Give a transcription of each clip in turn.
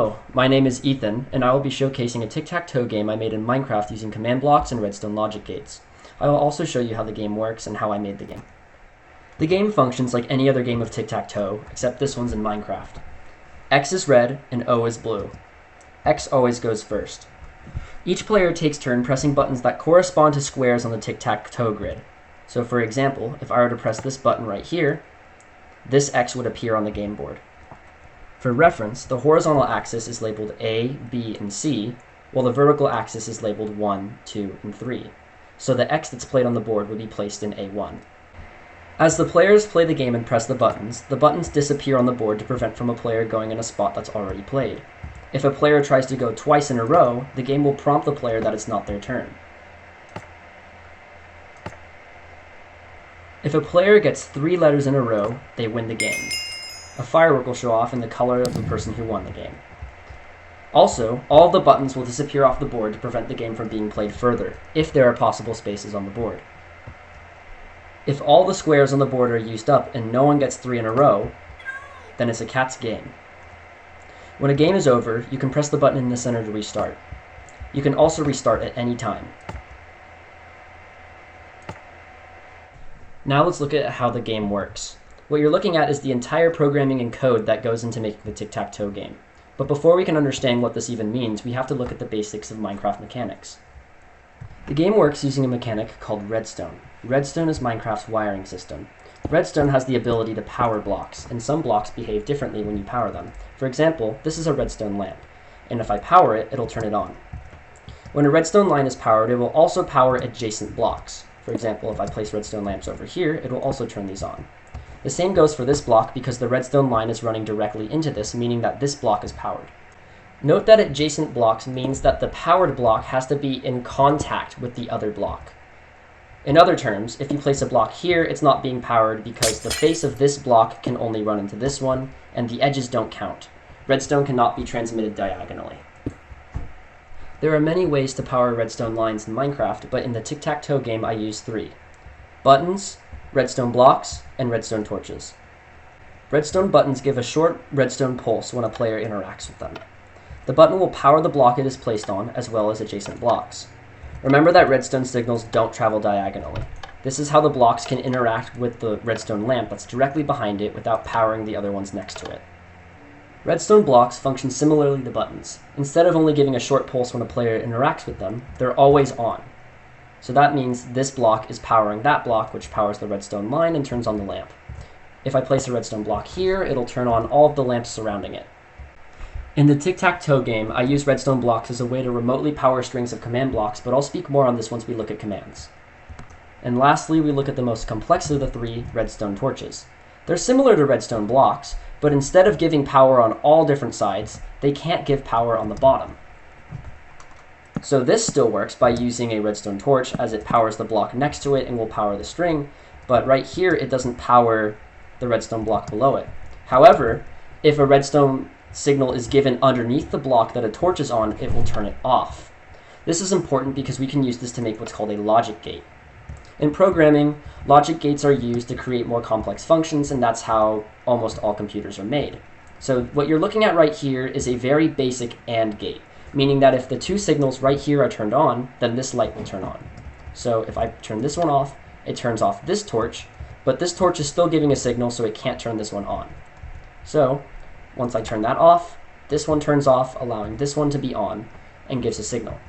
Hello, my name is Ethan, and I will be showcasing a Tic Tac Toe game I made in Minecraft using command blocks and Redstone logic gates. I will also show you how the game works and how I made the game. The game functions like any other game of Tic Tac Toe, except this one's in Minecraft. X is red and O is blue. X always goes first. Each player takes turn pressing buttons that correspond to squares on the Tic Tac Toe grid. So for example, if I were to press this button right here, this X would appear on the game board. For reference, the horizontal axis is labeled A, B, and C, while the vertical axis is labeled 1, 2, and 3. So the X that's played on the board would be placed in A1. As the players play the game and press the buttons disappear on the board to prevent from a player going in a spot that's already played. If a player tries to go twice in a row, the game will prompt the player that it's not their turn. If a player gets 3 letters in a row, they win the game. A firework will show off in the color of the person who won the game. Also, all of the buttons will disappear off the board to prevent the game from being played further, if there are possible spaces on the board. If all the squares on the board are used up and no one gets 3 in a row, then it's a cat's game. When a game is over, you can press the button in the center to restart. You can also restart at any time. Now let's look at how the game works. What you're looking at is the entire programming and code that goes into making the Tic Tac Toe game. But before we can understand what this even means, we have to look at the basics of Minecraft mechanics. The game works using a mechanic called Redstone. Redstone is Minecraft's wiring system. Redstone has the ability to power blocks, and some blocks behave differently when you power them. For example, this is a redstone lamp, and if I power it, it'll turn it on. When a redstone line is powered, it will also power adjacent blocks. For example, if I place redstone lamps over here, it will also turn these on. The same goes for this block because the redstone line is running directly into this, meaning that this block is powered. Note that adjacent blocks means that the powered block has to be in contact with the other block. In other terms, if you place a block here, it's not being powered because the face of this block can only run into this one, and the edges don't count. Redstone cannot be transmitted diagonally. There are many ways to power redstone lines in Minecraft, but in the Tic Tac Toe game I use 3. Buttons, redstone blocks, and redstone torches. Redstone buttons give a short redstone pulse when a player interacts with them. The button will power the block it is placed on, as well as adjacent blocks. Remember that redstone signals don't travel diagonally. This is how the blocks can interact with the redstone lamp that's directly behind it without powering the other ones next to it. Redstone blocks function similarly to buttons. Instead of only giving a short pulse when a player interacts with them, they're always on. So that means this block is powering that block, which powers the redstone line and turns on the lamp. If I place a redstone block here, it'll turn on all of the lamps surrounding it. In the Tic Tac Toe game, I use redstone blocks as a way to remotely power strings of command blocks, but I'll speak more on this once we look at commands. And lastly, we look at the most complex of the 3, redstone torches. They're similar to redstone blocks, but instead of giving power on all different sides, they can't give power on the bottom. So this still works by using a redstone torch as it powers the block next to it and will power the string, but right here it doesn't power the redstone block below it. However, if a redstone signal is given underneath the block that a torch is on, it will turn it off. This is important because we can use this to make what's called a logic gate. In programming, logic gates are used to create more complex functions, and that's how almost all computers are made. So what you're looking at right here is a very basic AND gate, meaning that if the 2 signals right here are turned on, then this light will turn on. So if I turn this one off, it turns off this torch, but this torch is still giving a signal, so it can't turn this one on. So once I turn that off, this one turns off, allowing this one to be on, and gives a signal.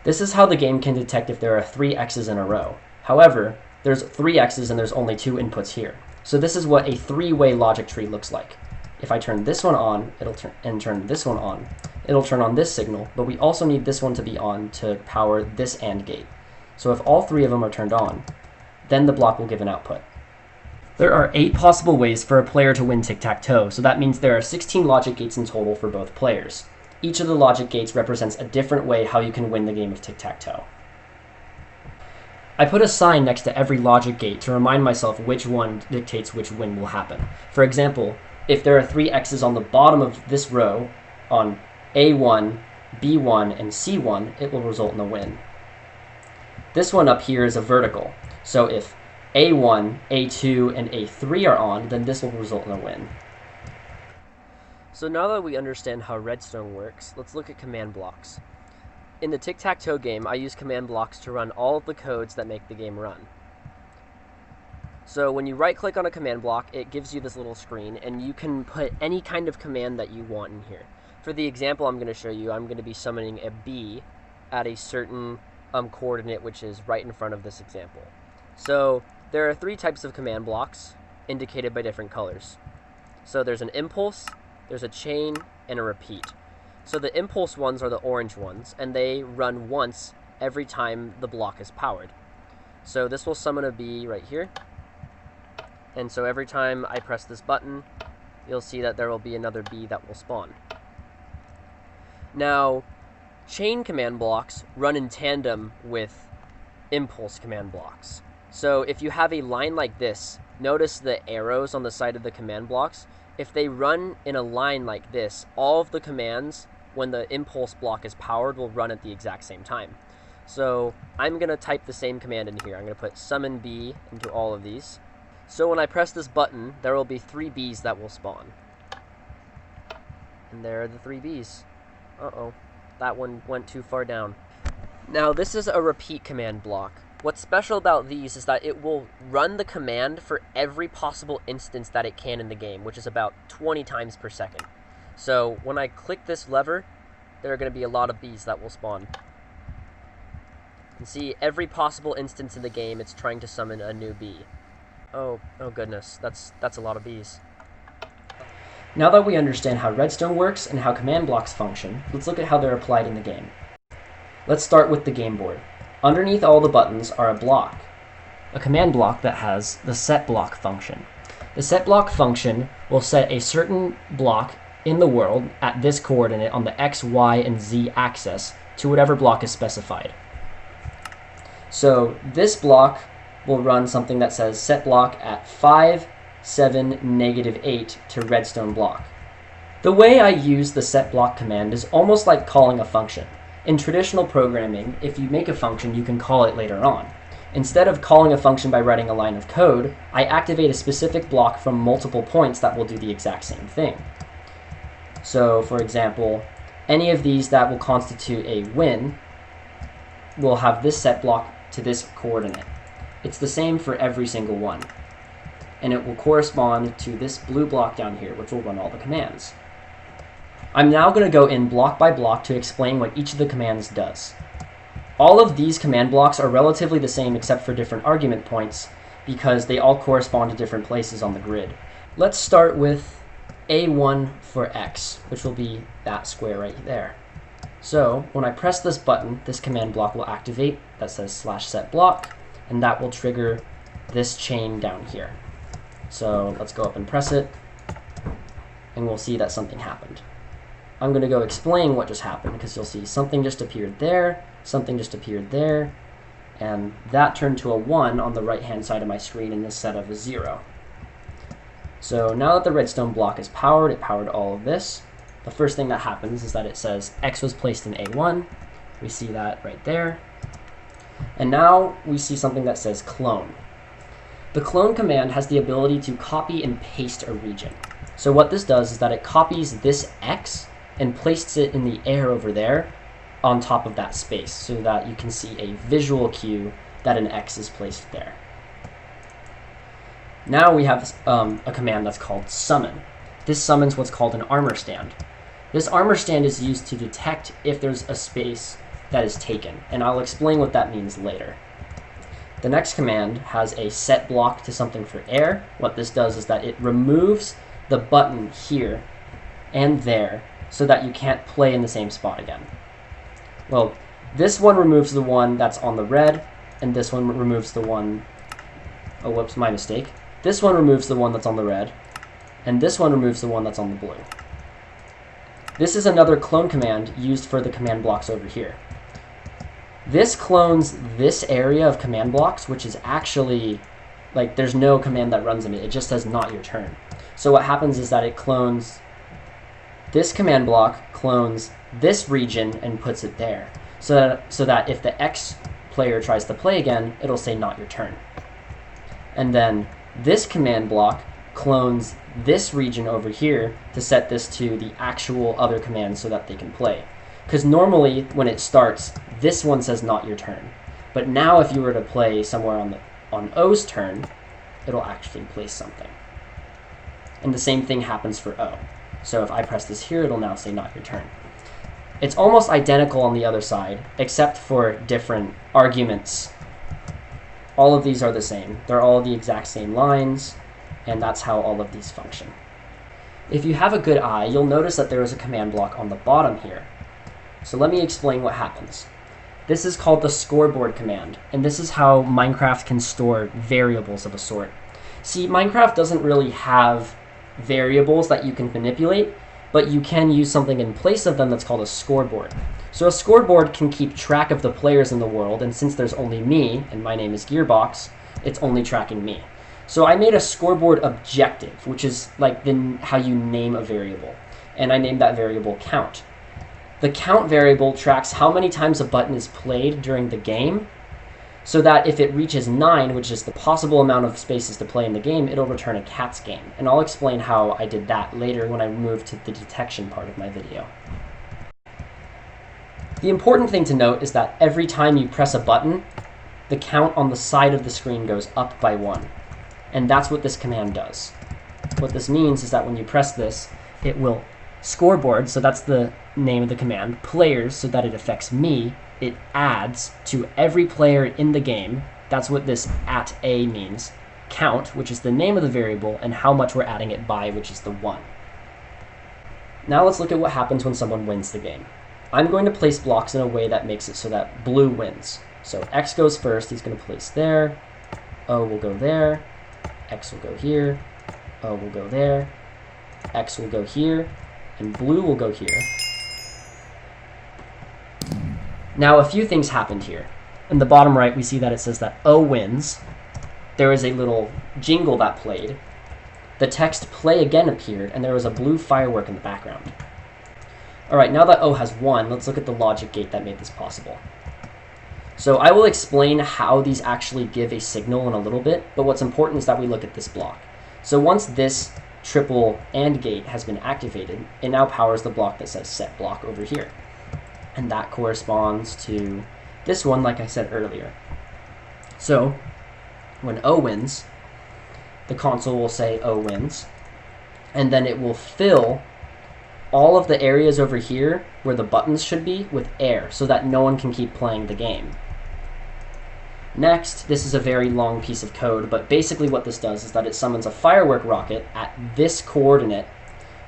This is how the game can detect if there are 3 X's in a row. However, there's 3 X's and there's only 2 inputs here. So this is what a 3-way logic tree looks like. If I turn this one on, turn this one on, it'll turn on this signal, but we also need this one to be on to power this AND gate. So if all 3 of them are turned on, then the block will give an output. There are 8 possible ways for a player to win Tic Tac Toe, so that means there are 16 logic gates in total for both players. Each of the logic gates represents a different way how you can win the game of Tic Tac Toe. I put a sign next to every logic gate to remind myself which one dictates which win will happen. For example, if there are 3 X's on the bottom of this row, on A1, B1, and C1, it will result in a win. This one up here is a vertical, so if A1, A2, and A3 are on, then this will result in a win. So now that we understand how Redstone works, let's look at command blocks. In the Tic Tac Toe game, I use command blocks to run all of the codes that make the game run. So when you right-click on a command block, it gives you this little screen, and you can put any kind of command that you want in here. For the example I'm going to show you, I'm going to be summoning a bee at a certain coordinate, which is right in front of this example. So there are 3 types of command blocks indicated by different colors. So there's an impulse, there's a chain, and a repeat. So the impulse ones are the orange ones, and they run once every time the block is powered. So this will summon a bee right here. And so every time I press this button, you'll see that there will be another bee that will spawn. Now, chain command blocks run in tandem with impulse command blocks. So if you have a line like this, notice the arrows on the side of the command blocks. If they run in a line like this, all of the commands, when the impulse block is powered, will run at the exact same time. So I'm going to type the same command in here. I'm going to put summon bee into all of these. So when I press this button, there will be 3 bees that will spawn. And there are the 3 bees. Uh-oh, that one went too far down. Now this is a repeat command block. What's special about these is that it will run the command for every possible instance that it can in the game, which is about 20 times per second. So when I click this lever, there are going to be a lot of bees that will spawn. You can see every possible instance in the game, it's trying to summon a new bee. Oh goodness, that's a lot of bees. Now that we understand how Redstone works and how command blocks function, let's look at how they're applied in the game. Let's start with the game board. Underneath all the buttons are a block, a command block that has the set block function. The set block function will set a certain block in the world at this coordinate on the X, Y, and Z axis to whatever block is specified. So this block will run something that says set block at 5, 7, -8 to redstone block. The way I use the set block command is almost like calling a function. In traditional programming, if you make a function, you can call it later on. Instead of calling a function by writing a line of code, I activate a specific block from multiple points that will do the exact same thing. So, for example, any of these that will constitute a win will have this set block to this coordinate. It's the same for every single one. And it will correspond to this blue block down here, which will run all the commands. I'm now going to go in block by block to explain what each of the commands does. All of these command blocks are relatively the same except for different argument points because they all correspond to different places on the grid. Let's start with A1 for X, which will be that square right there. So when I press this button, this command block will activate that says /set_block, and that will trigger this chain down here. So let's go up and press it, and we'll see that something happened. I'm going to go explain what just happened because you'll see something just appeared there, something just appeared there, and that turned to a 1 on the right-hand side of my screen instead of a 0. So now that the redstone block is powered, it powered all of this. The first thing that happens is that it says X was placed in A1. We see that right there. And now we see something that says clone. The clone command has the ability to copy and paste a region. So what this does is that it copies this X and places it in the air over there on top of that space so that you can see a visual cue that an X is placed there. Now we have a command that's called summon. This summons what's called an armor stand. This armor stand is used to detect if there's a space that is taken, and I'll explain what that means later. The next command has a set block to something for air. What this does is that it removes the button here and there so that you can't play in the same spot again. Well, this one removes the one that's on the red, and this one removes the one, oh whoops, my mistake. This one removes the one that's on the red, and this one removes the one that's on the blue. This is another clone command used for the command blocks over here. This clones this area of command blocks, which is actually, like, there's no command that runs in it. It just says not your turn. So what happens is that it clones this command block, clones this region, and puts it there. So that if the X player tries to play again, it'll say not your turn. And then this command block clones this region over here to set this to the actual other command so that they can play. Because normally when it starts, this one says not your turn. But now if you were to play somewhere on O's turn, it'll actually place something. And the same thing happens for O. So if I press this here, it'll now say not your turn. It's almost identical on the other side, except for different arguments. All of these are the same. They're all the exact same lines, and that's how all of these function. If you have a good eye, you'll notice that there is a command block on the bottom here. So let me explain what happens. This is called the scoreboard command, and this is how Minecraft can store variables of a sort. See, Minecraft doesn't really have variables that you can manipulate, but you can use something in place of them that's called a scoreboard. So a scoreboard can keep track of the players in the world, and since there's only me, and my name is Gearbox, it's only tracking me. So I made a scoreboard objective, which is like how you name a variable, and I named that variable count. The count variable tracks how many times a button is played during the game, so that if it reaches 9, which is the possible amount of spaces to play in the game, it'll return a cat's game. And I'll explain how I did that later when I move to the detection part of my video. The important thing to note is that every time you press a button, the count on the side of the screen goes up by 1. And that's what this command does. What this means is that when you press this, it will scoreboard, so that's the name of the command, players, so that it affects me. It adds to every player in the game. That's what this @a means. Count, which is the name of the variable, and how much we're adding it by, which is the 1. Now let's look at what happens when someone wins the game. I'm going to place blocks in a way that makes it so that blue wins. So X goes first, he's going to place there, O will go there, X will go here, O will go there, X will go here, and blue will go here. Now a few things happened here. In the bottom right, we see that it says that O wins. There is a little jingle that played. The text play again appeared, and there was a blue firework in the background. All right, now that O has won, let's look at the logic gate that made this possible. So I will explain how these actually give a signal in a little bit, but what's important is that we look at this block. So once this triple AND gate has been activated, it now powers the block that says set block over here. And that corresponds to this one, like I said earlier. So when O wins, the console will say O wins, and then it will fill all of the areas over here where the buttons should be with air so that no one can keep playing the game. Next, this is a very long piece of code, but basically what this does is that it summons a firework rocket at this coordinate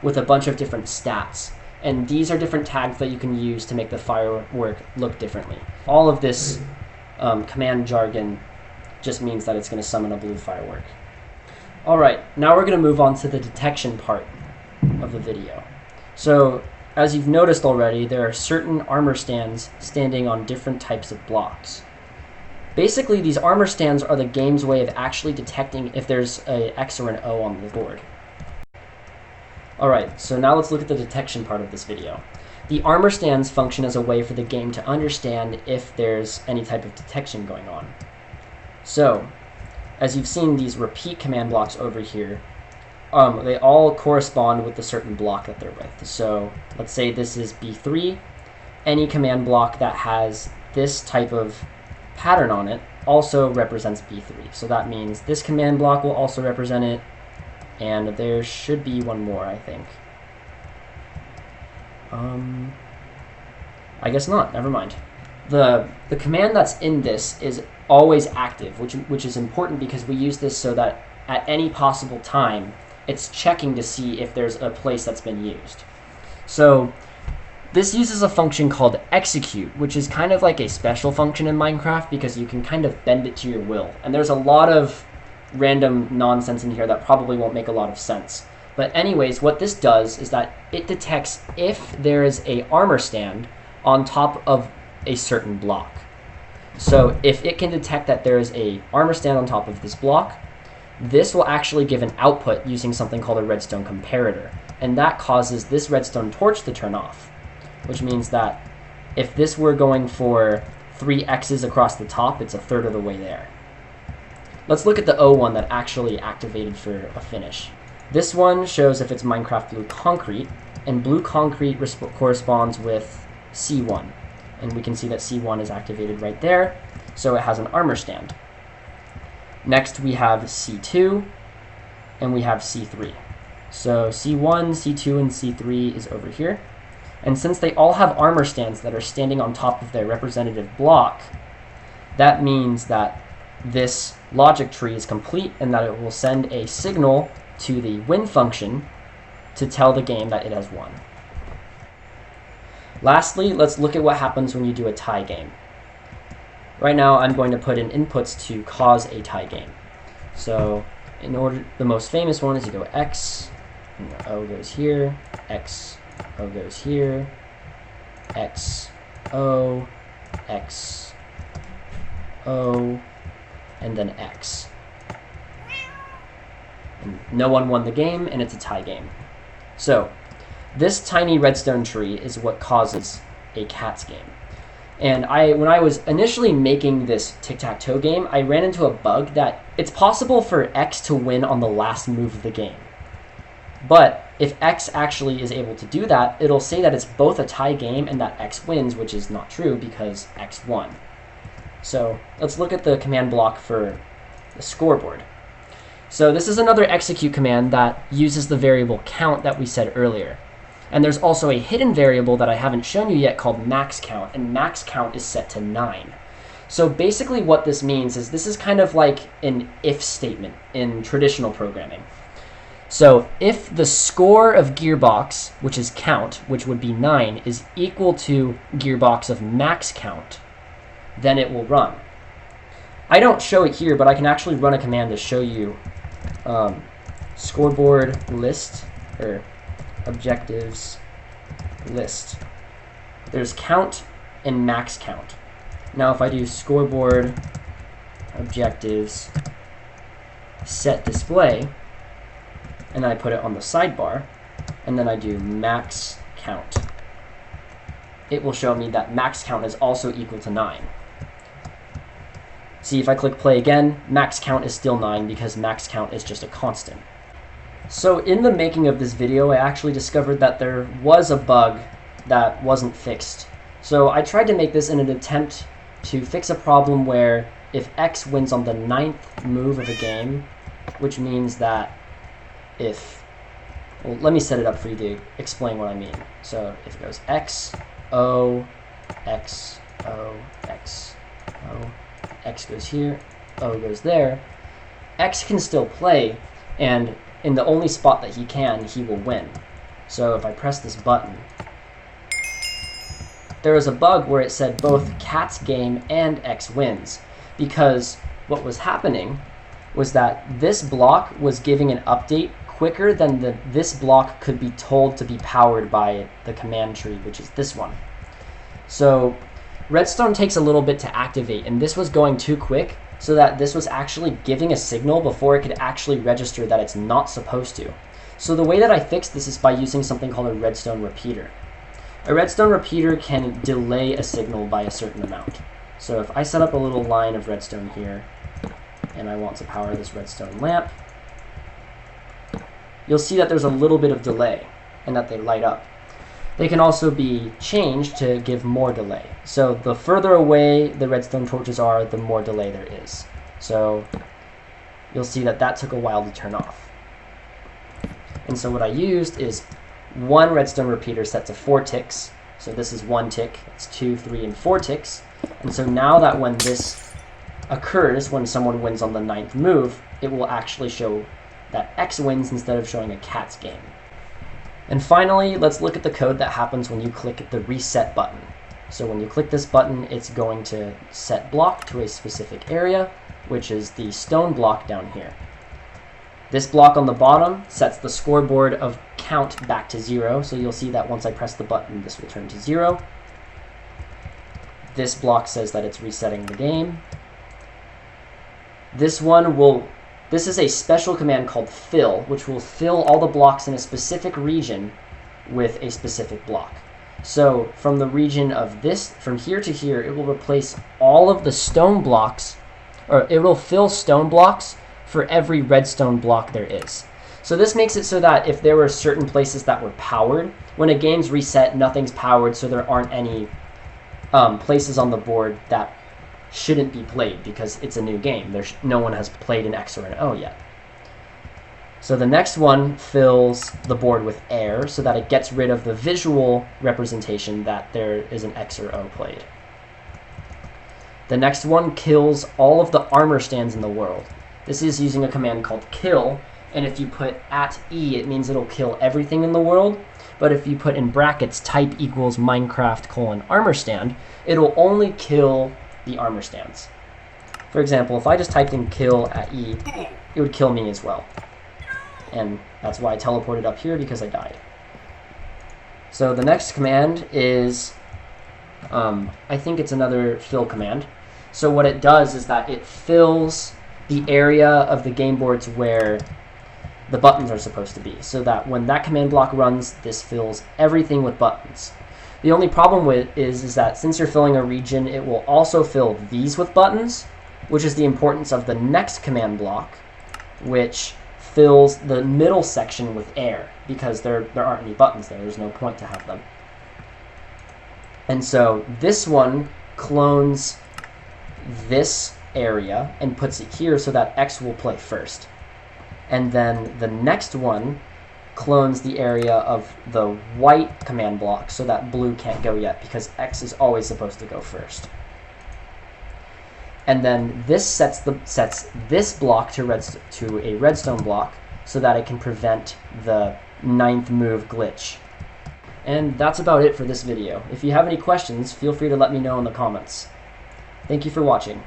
with a bunch of different stats. And these are different tags that you can use to make the firework look differently. All of this command jargon just means that it's going to summon a blue firework. All right, now we're going to move on to the detection part of the video. So, as you've noticed already, there are certain armor stands standing on different types of blocks. Basically, these armor stands are the game's way of actually detecting if there's an X or an O on the board. Alright, so now let's look at the detection part of this video. The armor stands function as a way for the game to understand if there's any type of detection going on. So, as you've seen these repeat command blocks over here, they all correspond with the certain block that they're with. So, let's say this is B3. Any command block that has this type of pattern on it also represents B3. So that means this command block will also represent it, and there should be one more, I think. I guess not, never mind. The command that's in this is always active, which is important because we use this so that at any possible time, it's checking to see if there's a place that's been used. So this uses a function called execute, which is kind of like a special function in Minecraft because you can kind of bend it to your will. And there's a lot of random nonsense in here that probably won't make a lot of sense. But anyways, what this does is that it detects if there is a armor stand on top of a certain block. So if it can detect that there is a armor stand on top of this block, this will actually give an output using something called a redstone comparator. And that causes this redstone torch to turn off, which means that if this were going for 3 X's across the top, it's a third of the way there. Let's look at the O one that actually activated for a finish. This one shows if it's Minecraft blue concrete, and blue concrete corresponds with C1. And we can see that C1 is activated right there, so it has an armor stand. Next we have C2, and we have C3. So C1, C2, and C3 is over here. And since they all have armor stands that are standing on top of their representative block, that means that this logic tree is complete and that it will send a signal to the win function to tell the game that it has won. Lastly, let's look at what happens when you do a tie game. Right now, I'm going to put in inputs to cause a tie game. So in order, the most famous one is you go X, and the O goes here, X, O goes here, X, O, X, O, and then X. And no one won the game, and it's a tie game. So this tiny redstone tree is what causes a cats game. And when I was initially making this tic-tac-toe game, I ran into a bug that it's possible for X to win on the last move of the game. But if X actually is able to do that, it'll say that it's both a tie game and that X wins, which is not true because X won. So let's look at the command block for the scoreboard. So this is another execute command that uses the variable count that we said earlier. And there's also a hidden variable that I haven't shown you yet called max count, and max count is set to 9. So basically what this means is this is kind of like an if statement in traditional programming. So if the score of gearbox, which is count, which would be 9, is equal to gearbox of max count, then it will run. I don't show it here, but I can actually run a command to show you scoreboard list, or objectives list. There's count and max count. Now if I do scoreboard objectives set display, and I put it on the sidebar, and then I do max count, it will show me that max count is also equal to 9. See, if I click play again, max count is still 9 because max count is just a constant. So in the making of this video, I actually discovered that there was a bug that wasn't fixed. So I tried to make this in an attempt to fix a problem where if X wins on the 9th move of a game, which means that if, well, let me set it up for you to explain what I mean. So if it goes X, O, X, O, X, O, X goes here, O goes there, X can still play, and in the only spot that he can, he will win. So if I press this button, there was a bug where it said both cats game and X wins, because what was happening was that this block was giving an update quicker than this block could be told to be powered by the command tree, which is this one. So Redstone takes a little bit to activate, and this was going too quick, so that this was actually giving a signal before it could actually register that it's not supposed to. So the way that I fixed this is by using something called a redstone repeater. A redstone repeater can delay a signal by a certain amount. So if I set up a little line of redstone here, and I want to power this redstone lamp, you'll see that there's a little bit of delay, and that they light up. They can also be changed to give more delay. So the further away the redstone torches are, the more delay there is. So you'll see that that took a while to turn off. And so what I used is one redstone repeater set to 4 ticks. So this is 1 tick, it's 2, 3, and 4 ticks. And so now that when this occurs, when someone wins on the 9th move, it will actually show that X wins instead of showing a cat's game. And finally, let's look at the code that happens when you click the reset button. So when you click this button, it's going to set block to a specific area, which is the stone block down here. This block on the bottom sets the scoreboard of count back to 0, so you'll see that once I press the button, this will turn to 0. This block says that it's resetting the game. This is a special command called fill, which will fill all the blocks in a specific region with a specific block. So from the region of this, from here to here, it will replace all of the stone blocks, or it will fill stone blocks for every redstone block there is. So this makes it so that if there were certain places that were powered, when a game's reset, nothing's powered, so there aren't any places on the board that shouldn't be played because it's a new game. No one has played an X or an O yet. So the next one fills the board with air so that it gets rid of the visual representation that there is an X or O played. The next one kills all of the armor stands in the world. This is using a command called kill, and if you put @E, it means it'll kill everything in the world. But if you put in brackets type equals Minecraft : armor stand, it'll only kill the armor stands. For example, if I just typed in kill @E, it would kill me as well. And that's why I teleported up here, because I died. So the next command is, I think it's another fill command. So what it does is that it fills the area of the game boards where the buttons are supposed to be, so that when that command block runs, this fills everything with buttons. The only problem with is that since you're filling a region, it will also fill these with buttons, which is the importance of the next command block, which fills the middle section with air, because there aren't any buttons there. There's no point to have them. And so this one clones this area and puts it here so that X will play first. And then the next one clones the area of the white command block so that blue can't go yet, because X is always supposed to go first. And then this sets this block to a redstone block so that it can prevent the 9th move glitch. And that's about it for this video. If you have any questions, feel free to let me know in the comments. Thank you for watching.